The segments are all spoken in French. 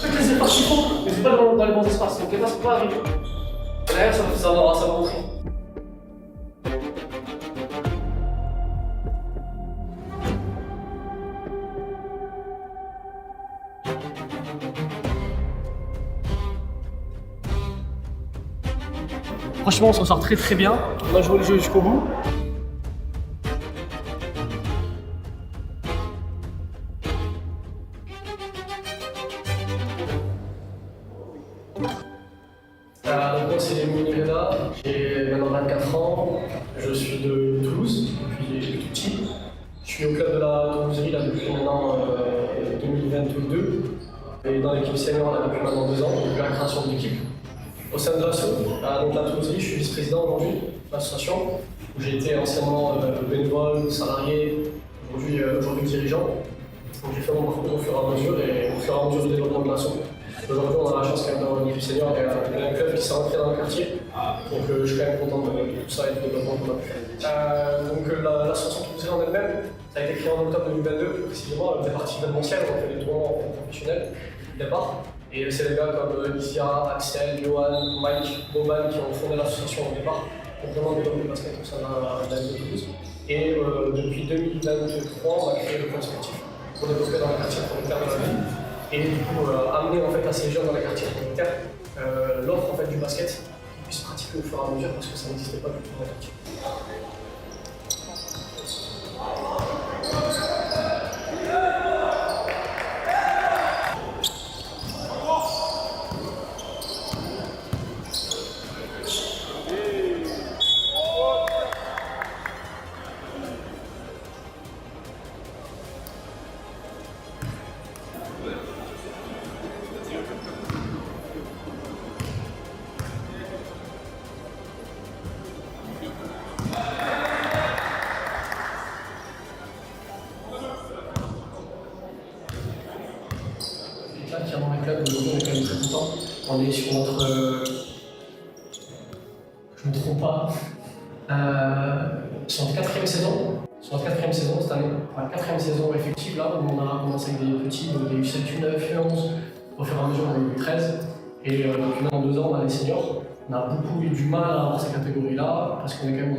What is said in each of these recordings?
Faites les efforts qu'il faut, mais c'est pas dans les bons espaces. Donc les passes peuvent pas arriver. Derrière, ça va rentrer. Franchement, on s'en sort très bien. On a joué le jeu jusqu'au bout. Donc moi c'est Émile Reda, j'ai maintenant 24 ans, je suis de Toulouse depuis tout petit. Je suis au club de la Toulouserie là, depuis maintenant 2022 et dans l'équipe senior là, depuis maintenant 2 ans, depuis la création de l'équipe. Au sein de l'asso, donc la Toulouserie, je suis vice-président aujourd'hui de l'association où j'ai été anciennement bénévole, salarié, aujourd'hui dirigeant. Donc j'ai fait mon parcours au fur et à mesure du développement de l'asso. Aujourd'hui, on a la chance quand même d'avoir une équipe senior et un club qui s'est ancré dans le quartier. Donc je suis quand même content de tout ça et du développement qu'on a pu faire. Donc l'association Toulouserie en elle-même, ça a été créé en octobre 2022, précisément, elle faisait partie d'événementiel, on fait des tournois professionnels au départ. Et c'est des gars comme Isia, Axel, Johan, Mike, Boban qui ont fondé l'association au départ pour vraiment développer le basket au sein de la ville de Toulouse. Et depuis 2023, on a créé le club sportif pour développer dans les quartiers prioritaires de la ville. Et du coup, amener en fait à ces jeunes dans les quartiers prioritaires l'offre en fait, du basket qu'ils puissent pratiquer au fur et à mesure parce que ça n'existait pas du tout dans les quartiers. Qui est dans le club, aujourd'hui on est quand même très content. On est sur notre. Je ne me trompe pas. Sur notre 4e saison. Sur notre 4e saison cette année. Enfin, 4e saison effective là, où on a commencé avec des petits, donc il y a eu 7, 9, 11. Au fur et à mesure, on a eu 13. Et depuis maintenant 2 ans, on a les seniors. On a beaucoup eu du mal à avoir ces catégories-là, parce qu'on est quand même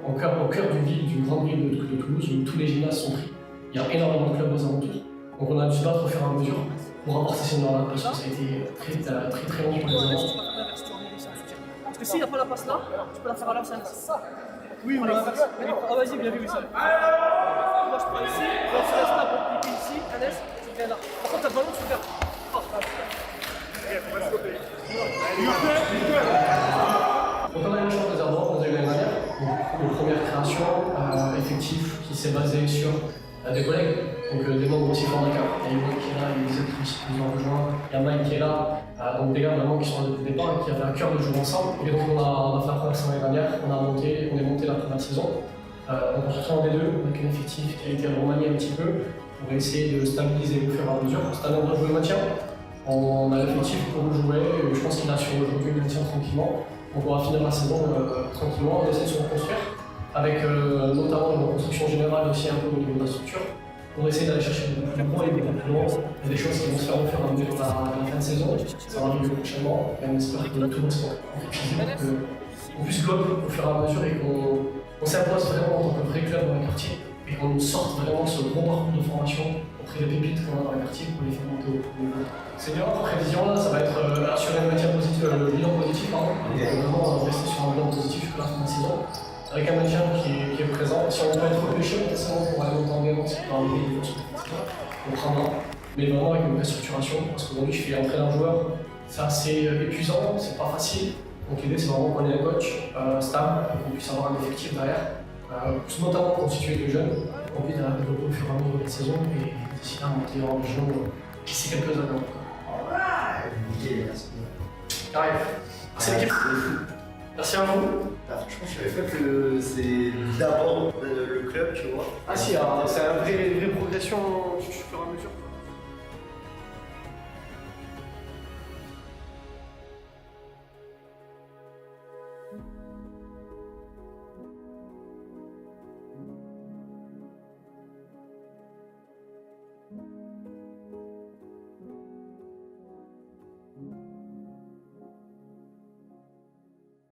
au cœur d'une grande ville de Toulouse, où tous les gymnases sont pris. Il y a énormément de clubs aux alentours. Donc on a dû se battre au fur et à mesure pour avoir ces seniors-là, parce que ça a été très long pour les enfants. Parce que s'il n'a pas la passe là, tu peux la faire à l'inverse. Oui, ou l'inverse. Vas-y, bien vu, oui, ça. Moi, je prends ici, quand tu restes là pour piquer ici, Hannes, tu viens là. Par contre, t'as le ballon, tu viens. Donc on a eu le champ réservoir, on a eu l'année dernière, une première création effective qui s'est basée sur des collègues, donc des membres aussi forts d'Aka. Il y a Yvonne qui est là, il y a Elisabeth qui nous ont rejoint, il y a Mike qui est là, donc des gars vraiment qui sont là depuis le départ et qui avaient à cœur de jouer ensemble. Et donc on a fait la première saison l'année dernière, on est monté la première saison. Donc on se retrouve en D2 avec un effectif qui a été remanié un petit peu pour essayer de stabiliser au fur et à mesure. Cette année on doit jouer le maintien. On a l'effectif pour le jouer, je pense qu'il a sur aujourd'hui le maintien tranquillement. On pourra finir la saison tranquillement, on essaie de se reconstruire, avec notamment une reconstruction générale aussi un peu au niveau de la structure. On essaie d'aller chercher des plus gros et des plus loin. Il y a des choses qui vont se faire au fur et à mesure de la fin de saison, ça va arriver prochainement. Et on espère que tout le monde soit qu'on puisse glober au fur et à mesure et qu'on s'impose vraiment en tant que vrai club dans le quartier et qu'on sorte vraiment ce gros parcours de formation auprès des pépites qu'on a dans le quartier pour les faire monter au niveau. Senior, prévision là, ça va être assurer le maintien positif, le bilan positif, pardon. Vraiment rester sur un bilan positif jusqu'à la fin de la saison, avec un maintien qui est présent. Si on peut être repêché potentiellement pour aller monter en D1, c'est pas arrivé, on prendra. Mais vraiment avec une vraie structuration, parce qu'aujourd'hui je fais entrer un joueur, c'est assez épuisant, c'est pas facile. Donc l'idée c'est vraiment qu'on ait un coach stable, qu'on puisse avoir un effectif derrière, notamment constitué de jeunes, qu'on puisse développer au fur et à mesure de la saison et d'ici là monter en région d'ici quelques années. Carré. Merci l'équipe. Merci à vous. Franchement, je savais pas que c'est d'abord le club, tu vois. Ah si, c'est une vraie progression.